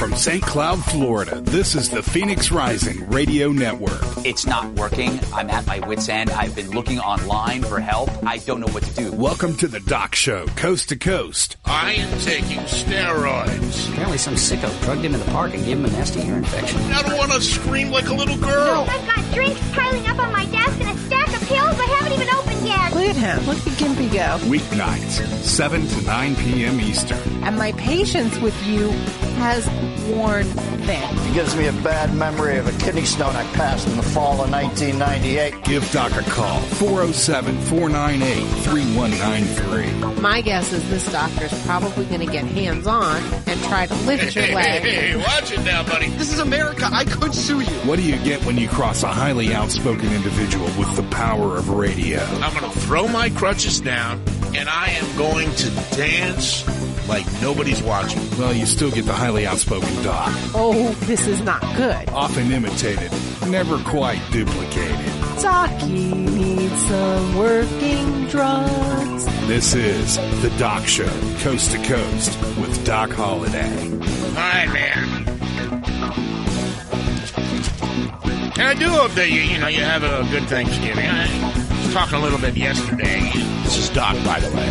From St. Cloud, Florida, this is the Phoenix Rising Radio Network. It's not working. I'm at my wit's end. I've been looking online for help. I don't know what to do. Welcome to the Doc Show, Coast to Coast. I am taking steroids. Apparently some sicko drugged him in the park and gave him a nasty ear infection. I don't want to scream like a little girl. I've got drinks piling up on my desk and a stack of pills I haven't even opened yet. Look at him. Look at Gimpy go. Weeknights, 7 to 9 p.m. Eastern. And my patience with you has worn thin. It gives me a bad memory of a kidney stone I passed in the fall of 1998. Give Doc a call, 407-498-3193. My guess is this doctor's probably going to get hands-on and try to lift your leg. Hey, watch it now, buddy. This is America. I could sue you. What do you get when you cross a highly outspoken individual with the power of radio? I'm going to throw my crutches down, and I am going to dance like nobody's watching. Well, you still get the highly outspoken Doc. Oh, this is not good. Often imitated, never quite duplicated. Docky needs some working drugs. This is the Doc Show, Coast to Coast, with Doc Holliday. All right, man. And I do hope that you have a good Thanksgiving. I was talking a little bit yesterday. This is Doc, by the way.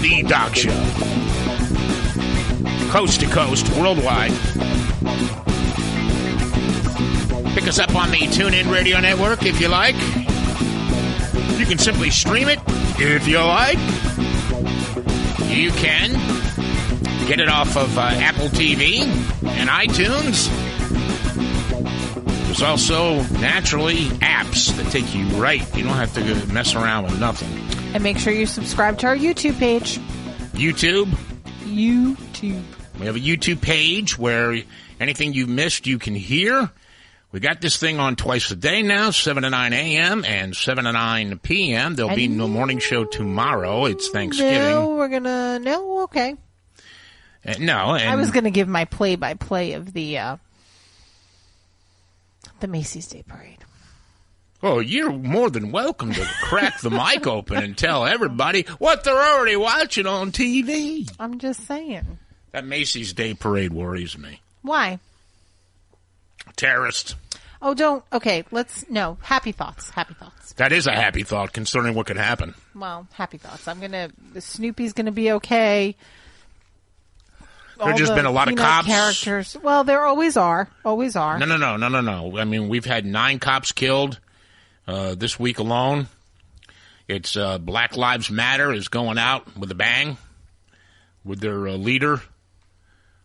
The Doc Show. Coast to coast, worldwide. Pick us up on the TuneIn Radio Network if you like. You can simply stream it if you like. You can get it off of Apple TV and iTunes. There's also, naturally, apps that take you right. You don't have to mess around with nothing. And make sure you subscribe to our YouTube page. YouTube. We have a YouTube page where anything you missed you can hear. We got this thing on twice a day now, 7 to 9 a.m. and 7 to 9 p.m. There'll be no morning show tomorrow. It's Thanksgiving. Okay. No. And I was going to give my play-by-play of the Macy's Day Parade. Oh, you're more than welcome to crack the mic open and tell everybody what they're already watching on TV. I'm just saying. That Macy's Day Parade worries me. Why? Terrorist. Oh, don't. Okay, no. Happy thoughts. That is a happy thought concerning what could happen. Well, happy thoughts. Snoopy's going to be okay. There's just been a lot of cops. Characters. Well, there always are. No. I mean, we've had 9 cops killed this week alone. It's Black Lives Matter is going out with a bang with their leader,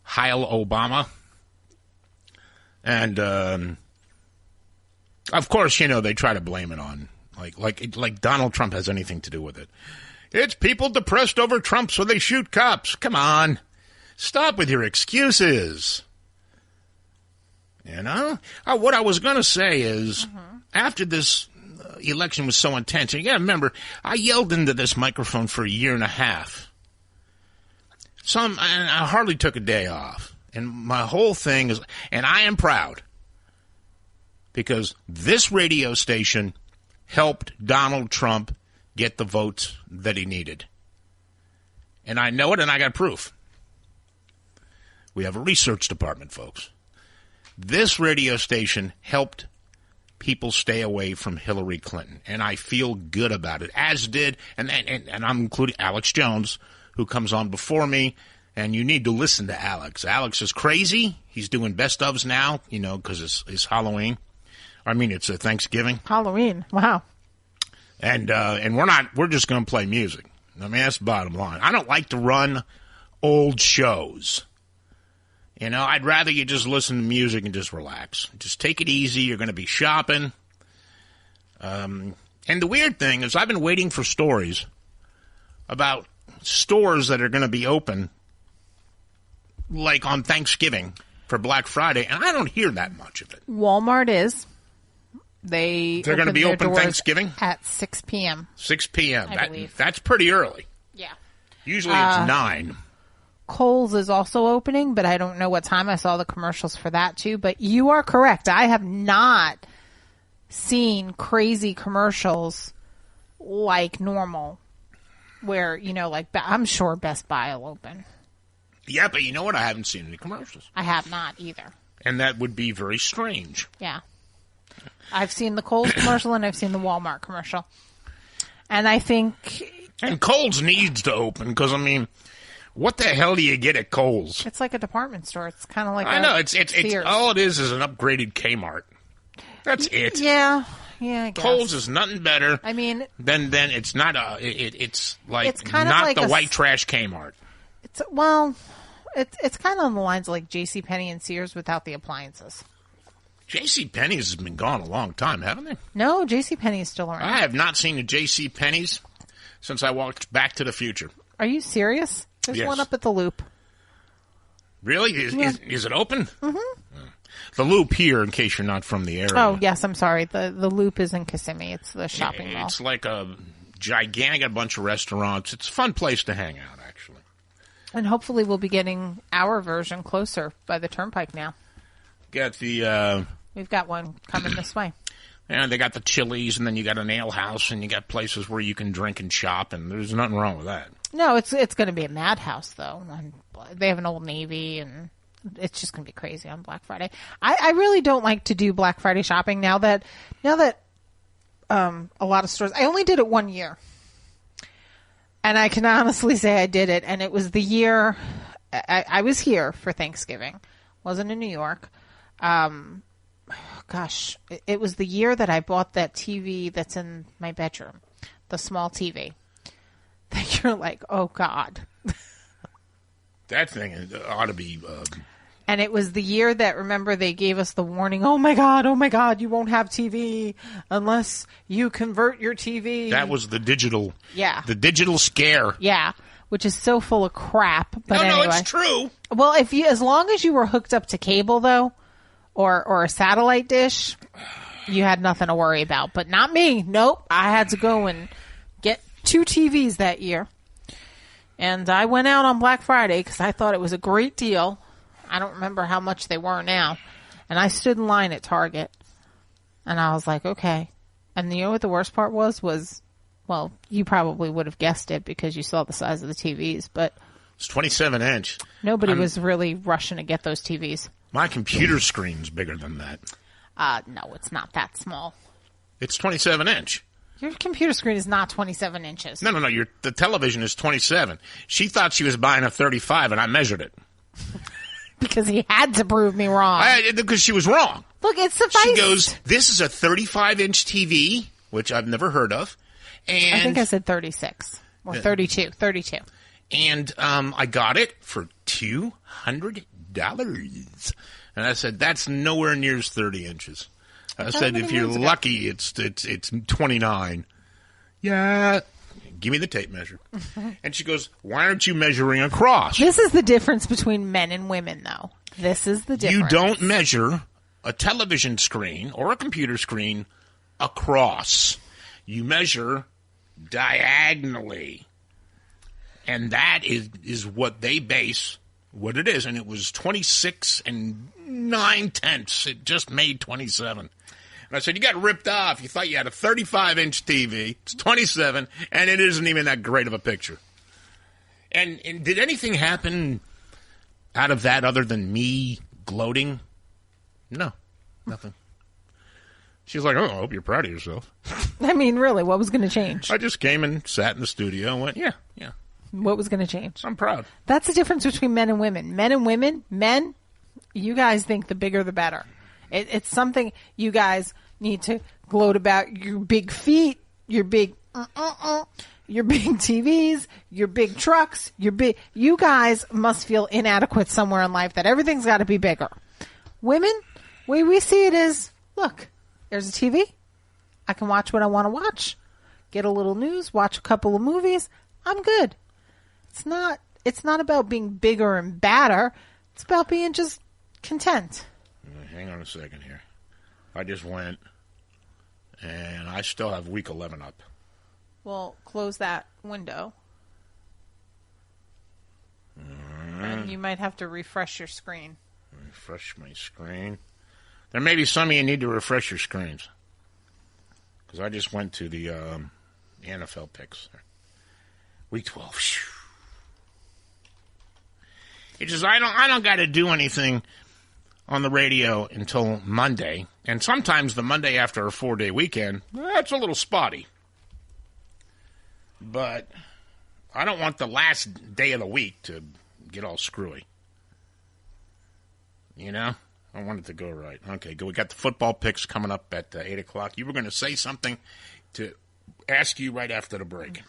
Heil Obama. And, of course, they try to blame it on, like Donald Trump has anything to do with it. It's people depressed over Trump, so they shoot cops. Come on. Stop with your excuses. What I was going to say is, after this election was so intense, and you got to remember, I yelled into this microphone for a year and a half. And I hardly took a day off. And my whole thing is, and I am proud, because this radio station helped Donald Trump get the votes that he needed. And I know it, and I got proof. We have a research department, folks. This radio station helped people stay away from Hillary Clinton, and I feel good about it, as did, and I'm including Alex Jones, who comes on before me. And you need to listen to Alex. Alex is crazy. He's doing best ofs now, because it's Halloween. I mean, it's a Thanksgiving. Halloween. Wow. And we're just going to play music. I mean, that's the bottom line. I don't like to run old shows. I'd rather you just listen to music and just relax. Just take it easy. You're going to be shopping. And the weird thing is I've been waiting for stories about stores that are going to be open like on Thanksgiving for Black Friday, and I don't hear that much of it. Walmart is. They're going to be open Thanksgiving? At 6 p.m. 6 p.m. I believe. That's pretty early. Yeah. Usually it's 9. Kohl's is also opening, but I don't know what time. I saw the commercials for that too, but you are correct. I have not seen crazy commercials like normal where, I'm sure Best Buy will open. Yeah, but you know what? I haven't seen any commercials. I have not either. And that would be very strange. Yeah. I've seen the Kohl's commercial and I've seen the Walmart commercial. And I think... And Kohl's needs to open because, I mean, what the hell do you get at Kohl's? It's like a department store. It's kind of like I know. It's Sears. all it is an upgraded Kmart. That's it. Yeah, I guess. Kohl's is nothing better. I mean... Then it's not it's like It's kind of not like the white trash Kmart. It's kind of on the lines of like JCPenney and Sears without the appliances. JCPenney's has been gone a long time, haven't they? No, JCPenney is still around. I have not seen a JCPenney's since I walked Back to the Future. Are you serious? There's Yes. one up at the Loop. Really? Is it open? Mm-hmm. The Loop here, in case you're not from the area. Oh, yes, I'm sorry. The Loop is in Kissimmee. It's the shopping mall. It's like a gigantic bunch of restaurants. It's a fun place to hang out, actually. And hopefully we'll be getting our version closer by the Turnpike now. Got the... We've got one coming this way. And they got the Chili's, and then you got an ale house, and you got places where you can drink and shop, and there's nothing wrong with that. No, it's going to be a madhouse, though. And they have an Old Navy, and it's just going to be crazy on Black Friday. I really don't like to do Black Friday shopping now that a lot of stores... I only did it 1 year. And I can honestly say I did it, and it was the year... I was here for Thanksgiving. Wasn't in New York. Gosh, it was the year that I bought that TV that's in my bedroom, the small TV. That you're like, oh God. That thing ought to be... And it was the year that, remember, they gave us the warning, oh my God, you won't have TV unless you convert your TV. That was the digital... Yeah. The digital scare. Yeah, which is so full of crap. But No, anyway. it's true. Well, as long as you were hooked up to cable, though, or a satellite dish, you had nothing to worry about. But not me. Nope. I had to go and get 2 TVs that year. And I went out on Black Friday because I thought it was a great deal. I don't remember how much they were now. And I stood in line at Target. And I was like, okay. And you know what the worst part was, well, you probably would have guessed it because you saw the size of the TVs, but... It's 27 inch. Nobody was really rushing to get those TVs. My computer screen's bigger than that. No, it's not that small. It's 27 inch. Your computer screen is not 27 inches. No. The television is 27. She thought she was buying a 35, and I measured it. Because he had to prove me wrong. Because she was wrong. Look, it's suffice. She goes, this is a 35-inch TV, which I've never heard of. And I think I said 36 or 32. 32. And I got it for $200. And I said, that's nowhere near 30 inches. I said, if you're lucky, it's 29. Yeah. Give me the tape measure. And she goes, why aren't you measuring across? This is the difference between men and women, though. This is the difference. You don't measure a television screen or a computer screen across. You measure diagonally. And that is what they base what it is. And it was 26 9/10. It just made 27. And I said, you got ripped off. You thought you had a 35-inch TV. It's 27, and it isn't even that great of a picture. And did anything happen out of that other than me gloating? No, nothing. She's like, oh, I hope you're proud of yourself. I mean, really, what was going to change? I just came and sat in the studio and went, yeah. What was going to change? I'm proud. That's the difference between men and women. Men and women, you guys think the bigger the better. It's something you guys need to gloat about. Your big feet, your big, your big TVs, your big trucks, you guys must feel inadequate somewhere in life that everything's got to be bigger. Women, way we see it is, look, there's a TV. I can watch what I want to watch, get a little news, watch a couple of movies. I'm good. It's not about being bigger and badder. It's about being just content. Hang on a second here. I just went, and I still have week 11 up. Well, close that window. And you might have to refresh your screen. Refresh my screen. There may be some of you need to refresh your screens. Because I just went to the NFL picks. Week 12. He says, I don't got to do anything on the radio until Monday. And sometimes the Monday after a 4-day weekend, that's a little spotty. But I don't want the last day of the week to get all screwy. You know? I want it to go right. Okay, good. We got the football picks coming up at 8 o'clock. You were going to say something to ask you right after the break.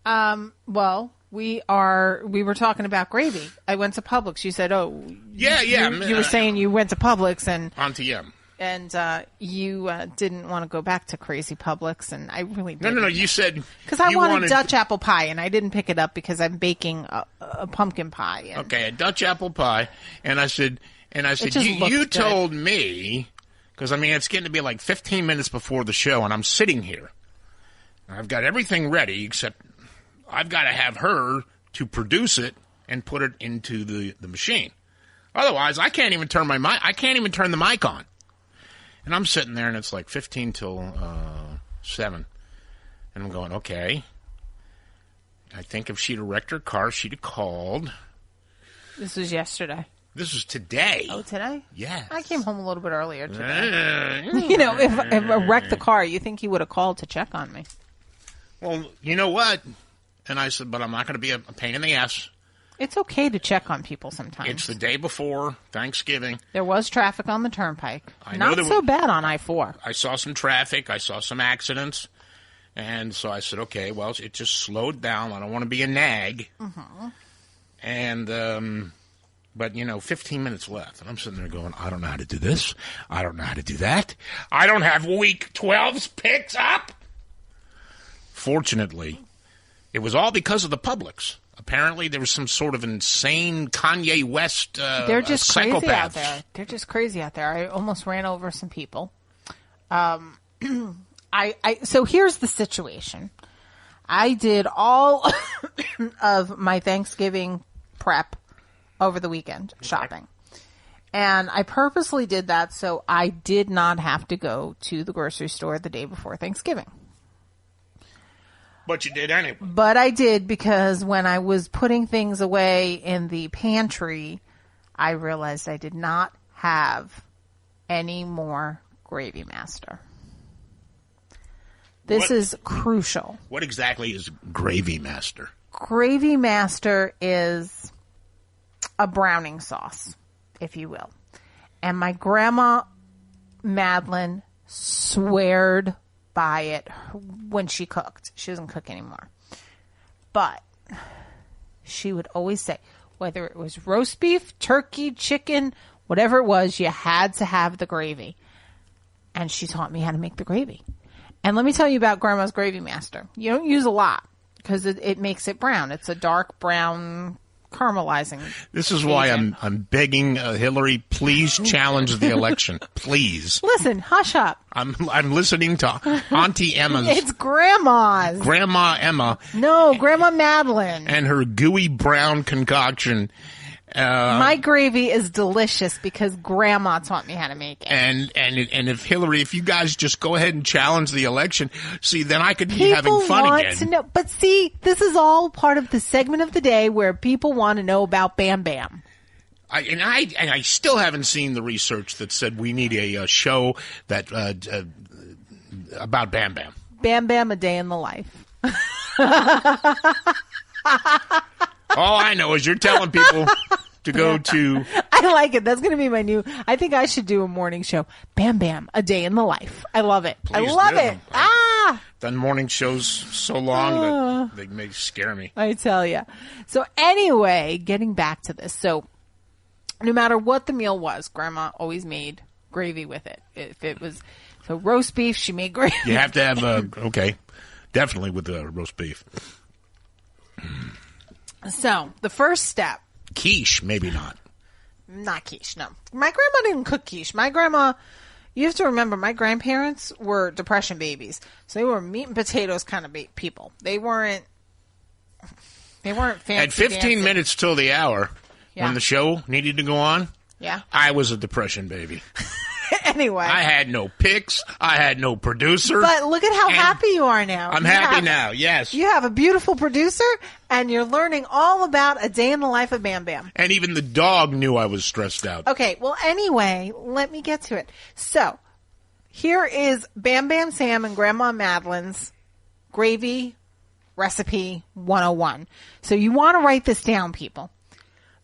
Well, we were talking about gravy. I went to Publix. You said, "Oh, yeah." You were saying you went to Publix and you didn't want to go back to crazy Publix, and I really didn't. No. You said because I wanted Dutch apple pie, and I didn't pick it up because I'm baking a pumpkin pie. Okay, a Dutch apple pie, and I said, you told me because it's getting to be like 15 minutes before the show, and I'm sitting here. I've got everything ready except I've got to have her to produce it and put it into the machine. Otherwise, I can't even turn the mic on. And I'm sitting there, and it's like 15 till 7. And I'm going, okay. I think if she'd have wrecked her car, she'd have called. This was yesterday. This was today. Oh, today? Yes. I came home a little bit earlier today. If I wrecked the car, you think he would have called to check on me. Well, you know what? And I said, but I'm not going to be a pain in the ass. It's okay to check on people sometimes. It's the day before Thanksgiving. There was traffic on the turnpike. Not so bad on I-4. I saw some traffic. I saw some accidents. And so I said, okay, well, it just slowed down. I don't want to be a nag. Mm-hmm. And, but, 15 minutes left. And I'm sitting there going, I don't know how to do this. I don't know how to do that. I don't have week 12's picks up. Fortunately, it was all because of the Publix. Apparently, there was some sort of insane Kanye West They're just psychopath. Crazy out there. They're just crazy out there. I almost ran over some people. So here's the situation. I did all of my Thanksgiving prep over the weekend, shopping. And I purposely did that so I did not have to go to the grocery store the day before Thanksgiving. But you did anyway. But I did because when I was putting things away in the pantry, I realized I did not have any more Gravy Master. This is crucial. What exactly is Gravy Master? Gravy Master is a browning sauce, if you will. And my grandma, Madeline, sweared by it when she cooked. She doesn't cook anymore. But she would always say, whether it was roast beef, turkey, chicken, whatever it was, you had to have the gravy. And she taught me how to make the gravy. And let me tell you about Grandma's Gravy Master. You don't use a lot because it makes it brown. It's a dark brown caramelizing. This is why I'm begging Hillary, please challenge the election, please. Listen, hush up. I'm listening to Auntie Emma's. It's Grandma's. Grandma Emma. No, Grandma Madeline. And her gooey brown concoction. My gravy is delicious because Grandma taught me how to make it. And if Hillary, if you guys just go ahead and challenge the election, see, then I could be having fun want again. To know, but see, this is all part of the segment of the day where people want to know about Bam Bam. I still haven't seen the research that said we need a show that about Bam Bam. Bam Bam, a day in the life. All I know is you're telling people to go to... I like it. That's going to be my new... I think I should do a morning show. Bam Bam, a day in the life. I love it. Please I love do. it. Done morning shows so long that they may scare me. I tell you. So anyway, getting back to this. So no matter what the meal was, Grandma always made gravy with it. If it was roast beef, she made gravy. You have to have... okay. Definitely with the roast beef. So, the first step. Quiche, maybe not. Not quiche, no. My grandma didn't cook quiche. My grandma, you have to remember, my grandparents were Depression babies. So they were meat and potatoes kind of people. They weren't fancy. At 15 minutes till the hour, when the show needed to go on, I was a Depression baby. Anyway. I had no picks. I had no producer. But look at how happy you are now. I'm happy now, yes. You have a beautiful producer, and you're learning all about a day in the life of Bam Bam. And even the dog knew I was stressed out. Okay, well, anyway, let me get to it. So, here is Bam Bam Sam and Grandma Madeline's gravy recipe 101. So, you want to write this down, people.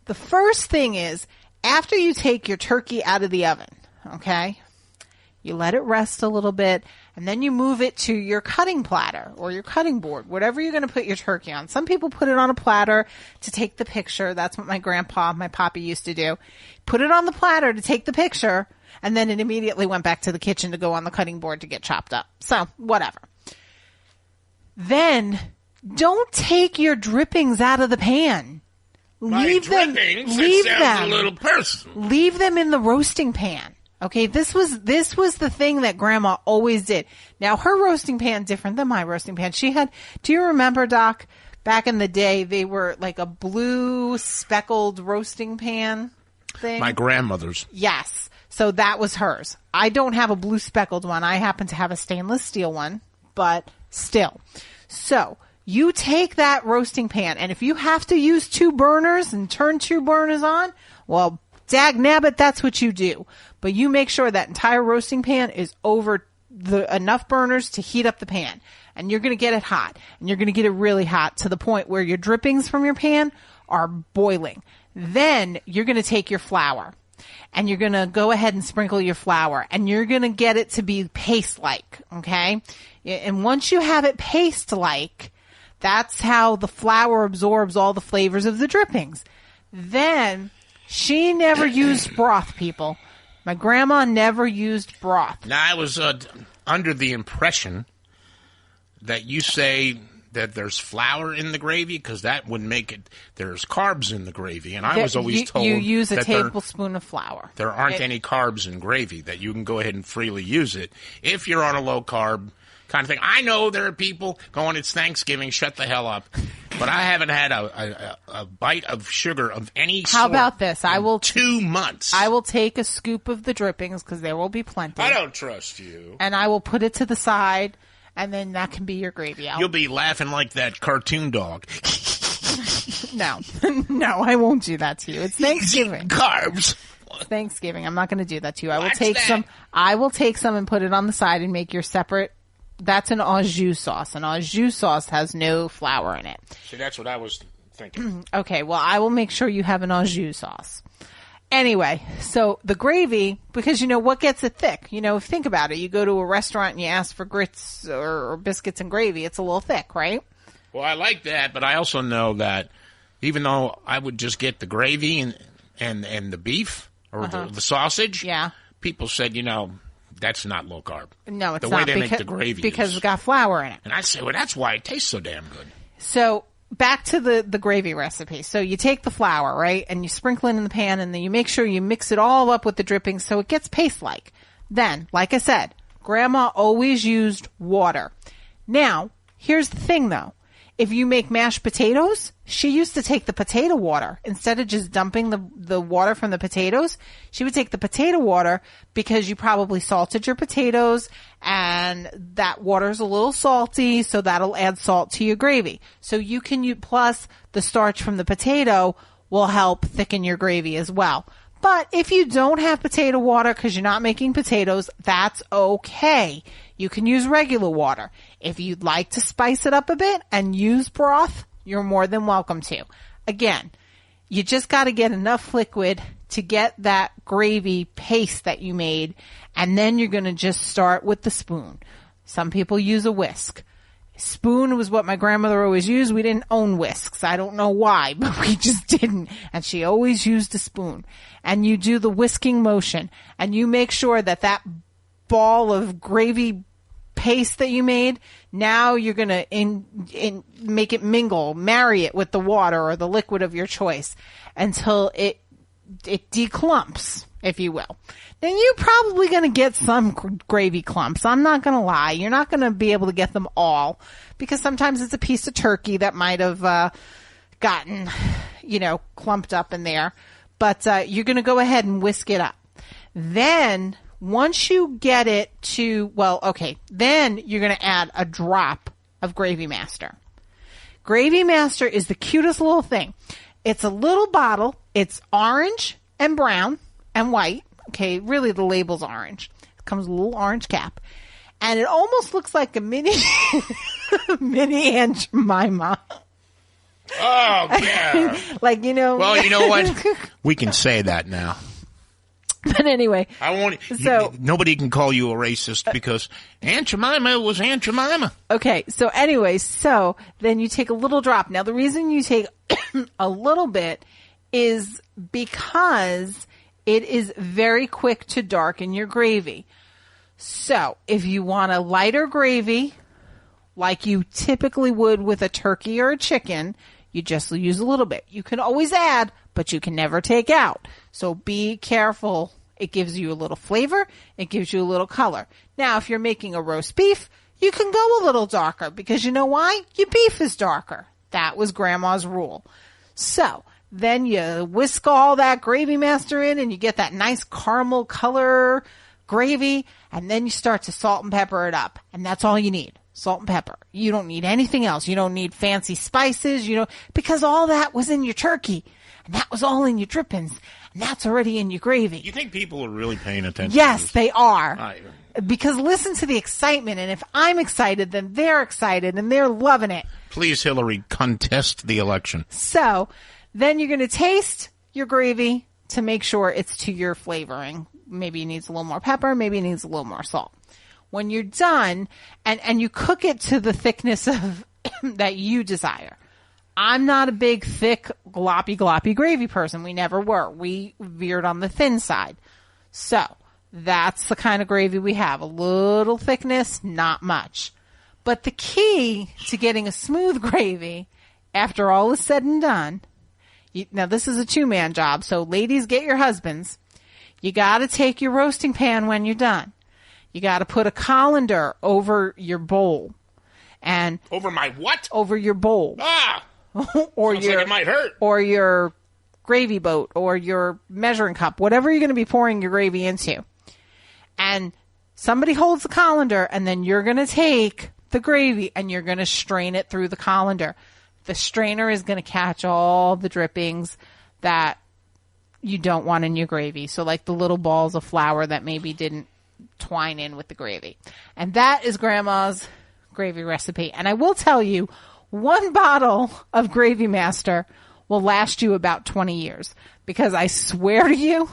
The first thing is, after you take your turkey out of the oven, okay, you let it rest a little bit, and then you move it to your cutting platter or your cutting board, whatever you're going to put your turkey on. Some people put it on a platter to take the picture. That's what my poppy used to do. Put it on the platter to take the picture, and then it immediately went back to the kitchen to go on the cutting board to get chopped up. So, whatever. Then, don't take your drippings out of the pan. Leave them in the roasting pan. Okay, this was the thing that Grandma always did. Now, her roasting pan different than my roasting pan. Do you remember, Doc, back in the day, they were like a blue speckled roasting pan thing? My grandmother's. Yes. So that was hers. I don't have a blue speckled one. I happen to have a stainless steel one, but still. So, you take that roasting pan, and if you have to use 2 burners and turn 2 burners on, well, dag-nabbit, that's what you do. But you make sure that entire roasting pan is over enough burners to heat up the pan. And you're going to get it hot. And you're going to get it really hot to the point where your drippings from your pan are boiling. Then you're going to take your flour. And you're going to go ahead and sprinkle your flour. And you're going to get it to be paste-like, okay? And once you have it paste-like, that's how the flour absorbs all the flavors of the drippings. Then, she never used broth, people. My grandma never used broth. Now, I was under the impression that you say that there's flour in the gravy because that would make it, there's carbs in the gravy. And I was always told you use a tablespoon of flour. There aren't any carbs in gravy, that you can go ahead and freely use it if you're on a low-carb kind of thing. I know there are people going, it's Thanksgiving, shut the hell up. But I haven't had a bite of sugar of any sort. How about this? I will 2 months. I will take a scoop of the drippings because there will be plenty. I don't trust you. And I will put it to the side, and then that can be your gravy. You'll be laughing like that cartoon dog. No, no, I won't do that to you. It's Thanksgiving. Carbs. It's Thanksgiving. I'm not going to do that to you. I will take some. I will take some and put it on the side and make your separate. That's an au jus sauce. An au jus sauce has no flour in it. See, that's what I was thinking. Okay, well, I will make sure you have an au jus sauce. Anyway, so the gravy, because what gets it thick? Think about it. You go to a restaurant and you ask for grits or biscuits and gravy. It's a little thick, right? Well, I like that, but I also know that even though I would just get the gravy and the beef or the sausage, yeah, people said, that's not low carb. No, it's the not. The way they make the gravy because it's got flour in it. And I say, well, that's why it tastes so damn good. So back to the gravy recipe. So you take the flour, right, and you sprinkle it in the pan, and then you make sure you mix it all up with the drippings so it gets paste-like. Then, like I said, Grandma always used water. Now, here's the thing, though. If you make mashed potatoes, she used to take the potato water. Instead of just dumping the water from the potatoes, she would take the potato water because you probably salted your potatoes and that water's a little salty, so that'll add salt to your gravy. So you can use, plus the starch from the potato will help thicken your gravy as well. But if you don't have potato water because you're not making potatoes, that's okay. You can use regular water. If you'd like to spice it up a bit and use broth, you're more than welcome to. Again, you just got to get enough liquid to get that gravy paste that you made, and then you're going to just start with the spoon. Some people use a whisk. Spoon was what my grandmother always used. We didn't own whisks. I don't know why, but we just didn't. And she always used a spoon. And you do the whisking motion, and you make sure that ball of gravy paste that you made, now you're going to make it mingle, marry it with the water or the liquid of your choice until it declumps, if you will. Then you're probably going to get some gravy clumps. I'm not going to lie. You're not going to be able to get them all because sometimes it's a piece of turkey that might have gotten, clumped up in there. But you're going to go ahead and whisk it up. Then Once you get it to, then you're going to add a drop of Gravy Master. Gravy Master is the cutest little thing. It's a little bottle. It's orange and brown and white. Okay, really the label's orange. It comes with a little orange cap. And it almost looks like a mini Aunt Jemima. Oh, yeah. Like, you know. Well, you know what? We can say that now. But anyway. I won't. Nobody can call you a racist because Aunt Jemima was Aunt Jemima. Okay. So anyway, then you take a little drop. Now, the reason you take a little bit is because it is very quick to darken your gravy. So if you want a lighter gravy, like you typically would with a turkey or a chicken, you just use a little bit. You can always add, but you can never take out. So be careful. It gives you a little flavor. It gives you a little color. Now, if you're making a roast beef, you can go a little darker because you know why? Your beef is darker. That was Grandma's rule. So then you whisk all that Gravy Master in and you get that nice caramel color gravy, and then you start to salt and pepper it up. And that's all you need. Salt and pepper. You don't need anything else. You don't need fancy spices, because all that was in your turkey. And that was all in your drippings. And that's already in your gravy. You think people are really paying attention? Yes, they are. Because listen to the excitement. And if I'm excited, then they're excited and they're loving it. Please, Hillary, contest the election. So then you're going to taste your gravy to make sure it's to your flavoring. Maybe it needs a little more pepper. Maybe it needs a little more salt. When you're done, and you cook it to the thickness of that you desire. I'm not a big, thick, gloppy gravy person. We never were. We veered on the thin side. So that's the kind of gravy we have. A little thickness, not much. But the key to getting a smooth gravy, after all is said and done, now this is a two-man job, so ladies, get your husbands. You got to take your roasting pan when you're done. You got to put a colander over your bowl. And over my what? Over your bowl. Ah! Or Sounds like it might hurt. Or your gravy boat or your measuring cup, whatever you're going to be pouring your gravy into. And somebody holds the colander, and then you're going to take the gravy and you're going to strain it through the colander. The strainer is going to catch all the drippings that you don't want in your gravy. So like the little balls of flour that maybe didn't twine in with the gravy. And that is Grandma's gravy recipe. And I will tell you, one bottle of Gravy Master will last you about 20 years. Because I swear to you,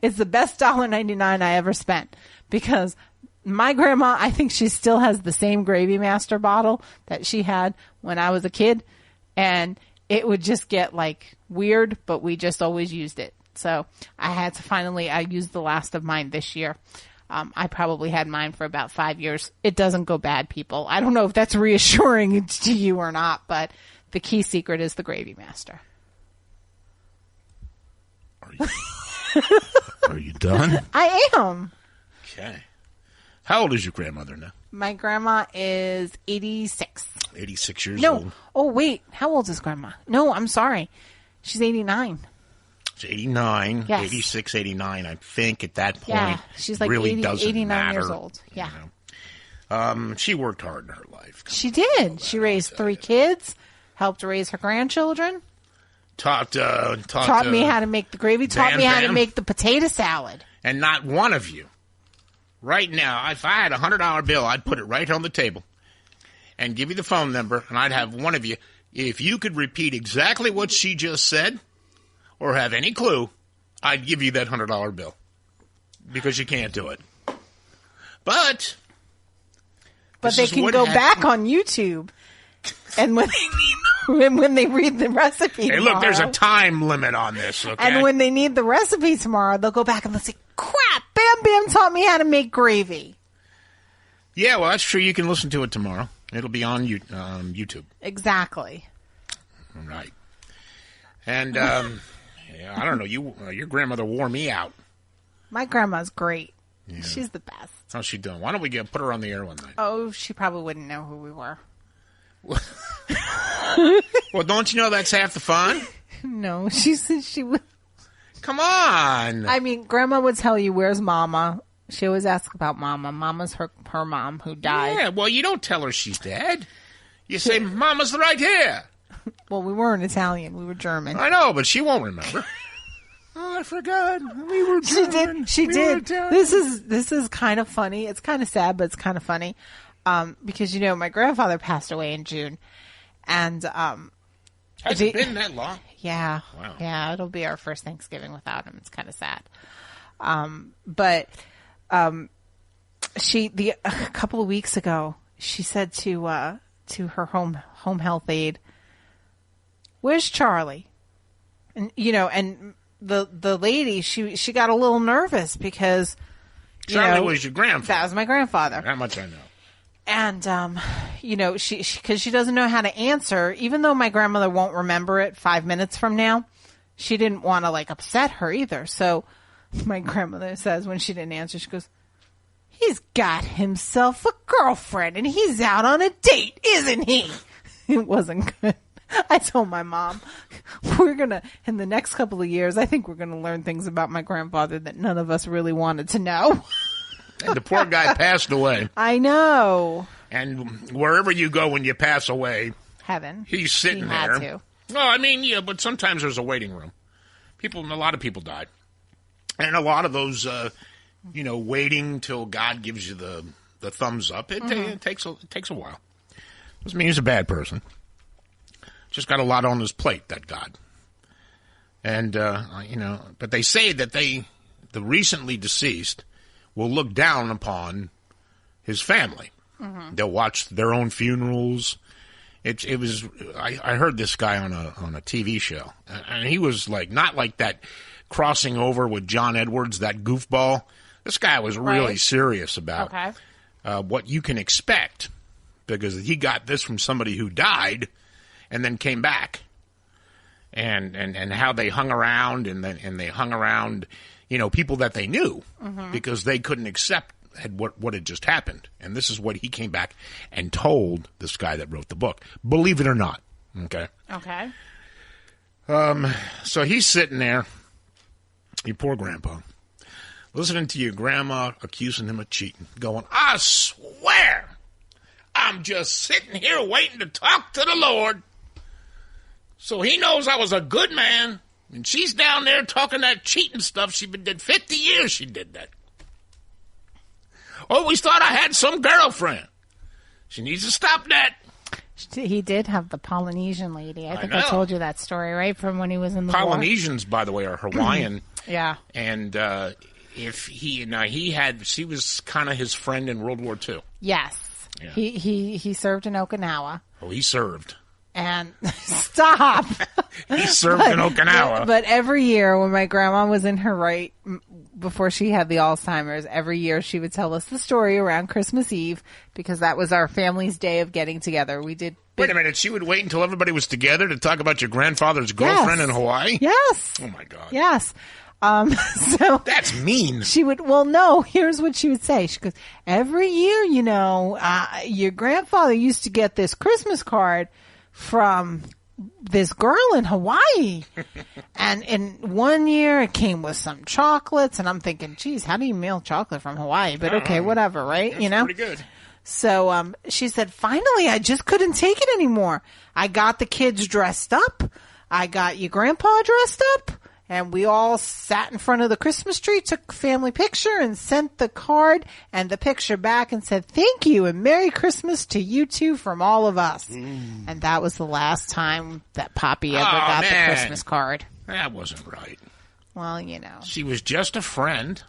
it's the best $1.99 I ever spent. Because my grandma, I think she still has the same Gravy Master bottle that she had when I was a kid. And it would just get like weird, but we just always used it. So I used the last of mine this year. I probably had mine for about 5 years. It doesn't go bad, people. I don't know if that's reassuring to you or not, but the key secret is the Gravy Master. Are you done? I am. Okay. How old is your grandmother now? My grandma is 86. 86 years old. Oh, wait. How old is Grandma? No, I'm sorry. She's 89. She's 89, yes. 86, 89, I think, at that point. Yeah, she's like really 89 matter, years old. Yeah. She worked hard in her life. She did. She raised 3 kids, helped raise her grandchildren. Taught me how to make the gravy, taught me how to make the potato salad. And not one of you, right now, if I had a $100 bill, I'd put it right on the table and give you the phone number, and I'd have one of you, if you could repeat exactly what she just said or have any clue, I'd give you that $100 bill because you can't do it. But they can go back on YouTube, and when they read the recipe hey, look, there's a time limit on this, okay? And when they need the recipe tomorrow, they'll go back and they'll say, crap, Bam Bam taught me how to make gravy. Yeah, well, that's true. You can listen to it tomorrow. It'll be on YouTube. Exactly. Right. And, I don't know, your grandmother wore me out. My grandma's great. Yeah. She's the best. How's she doing? Why don't we put her on the air one night? Oh, she probably wouldn't know who we were. Well, don't you know that's half the fun? No, she said she would. Come on. I mean, Grandma would tell you, where's Mama? She always asks about Mama. Mama's her mom who died. Yeah, well, you don't tell her she's dead. You say, Mama's right here. Well, we weren't Italian. We were German. I know, but she won't remember. Oh, I forgot. We were German. She did. This is kind of funny. It's kind of sad, but it's kind of funny. Because, my grandfather passed away in June. And has it been that long? Yeah. Wow. Yeah, it'll be our first Thanksgiving without him. It's kind of sad. She a couple of weeks ago, she said to her home health aide, "Where's Charlie?" And and the lady, she got a little nervous because Charlie was your grandfather. That was my grandfather. That much I know. And she because she doesn't know how to answer, even though my grandmother won't remember it 5 minutes from now, she didn't want to upset her either. So my grandmother says when she didn't answer, she goes, "He's got himself a girlfriend and he's out on a date, isn't he?" It wasn't good. I told my mom, in the next couple of years, I think we're going to learn things about my grandfather that none of us really wanted to know. And the poor guy passed away. I know. And wherever you go when you pass away, heaven, he's sitting there. Had to. No, I mean, yeah, but sometimes there's a waiting room. A lot of people died. And a lot of those, waiting till God gives you the thumbs up, it takes a while. Doesn't mean he's a bad person. Just got a lot on his plate, that God. And, but they say that the recently deceased will look down upon his family. Mm-hmm. They'll watch their own funerals. I heard this guy on a TV show, and he was not like that crossing over with John Edwards, that goofball. This guy was really serious about what you can expect, because he got this from somebody who died and then came back, and how they hung around, and they hung around, people that they knew, because they couldn't accept what had just happened. And this is what he came back and told this guy that wrote the book. Believe it or not. Okay. Okay. So he's sitting there, your poor grandpa, listening to your grandma accusing him of cheating, going, "I swear, I'm just sitting here waiting to talk to the Lord. So he knows I was a good man. And she's down there talking that cheating stuff. She did 50 years she did that. Always thought I had some girlfriend. She needs to stop that." He did have the Polynesian lady. I think I told you that story, right? From when he was in the Polynesians, war. By the way, are Hawaiian. Yeah. And she was kind of his friend in World War II. Yes. Yeah. He served in Okinawa. Oh, he served. And stop. He served in Okinawa. But every year when my grandma was in her right, before she had the Alzheimer's, every year she would tell us the story around Christmas Eve, because that was our family's day of getting together. We did. Wait a minute. She would wait until everybody was together to talk about your grandfather's girlfriend in Hawaii? Yes. Oh, my God. Yes. So that's mean. She would, no, here's what she would say. She goes, every year, your grandfather used to get this Christmas card from this girl in Hawaii. And in one year it came with some chocolates, and I'm thinking, geez, how do you mail chocolate from Hawaii? But okay, whatever, right? That's pretty good. So she said, finally, I just couldn't take it anymore. I got the kids dressed up. I got your grandpa dressed up. And we all sat in front of the Christmas tree, took a family picture, and sent the card and the picture back and said, "Thank you and Merry Christmas to you two from all of us." And that was the last time that Poppy ever got the Christmas card. That wasn't right. Well, She was just a friend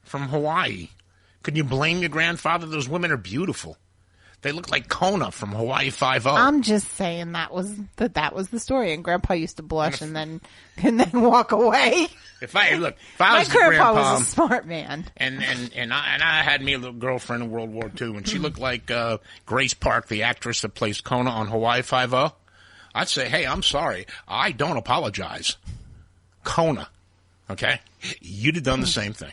from Hawaii. Could you blame your grandfather? Those women are beautiful. They look like Kona from Hawaii Five-0. I'm just saying that was the story. And Grandpa used to blush and then walk away. If I was my the grandpa grandpa, was a smart man. And I had me a little girlfriend in World War II, and she looked like Grace Park, the actress that plays Kona on Hawaii Five-0. I'd say, hey, I'm sorry. I don't apologize. Kona, okay? You'd have done the same thing.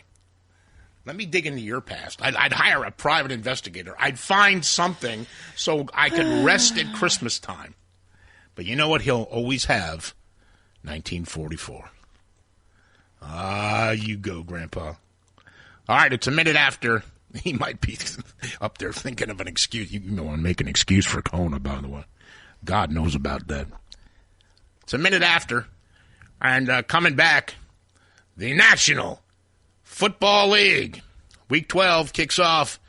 Let me dig into your past. I'd hire a private investigator. I'd find something so I could rest at Christmas time. But you know what he'll always have? 1944. Ah, you go, Grandpa. All right, it's a minute after. He might be up there thinking of an excuse. You don't want to make an excuse for Kona, by the way. God knows about that. It's a minute after. And coming back, the National Football League. Week 12 kicks off.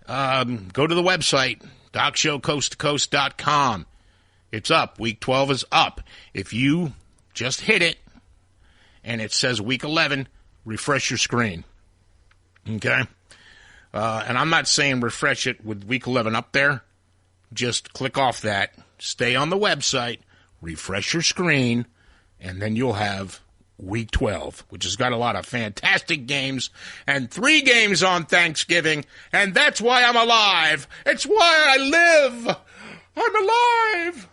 Go to the website, DocShowCoastToCoast.com. It's up. Week 12 is up. If you just hit it and it says Week 11, refresh your screen. Okay? And I'm not saying refresh it with Week 11 up there. Just click off that. Stay on the website. Refresh your screen. And then you'll have Week 12, which has got a lot of fantastic games. And 3 games on Thanksgiving. And that's why I'm alive. It's why I live. I'm alive.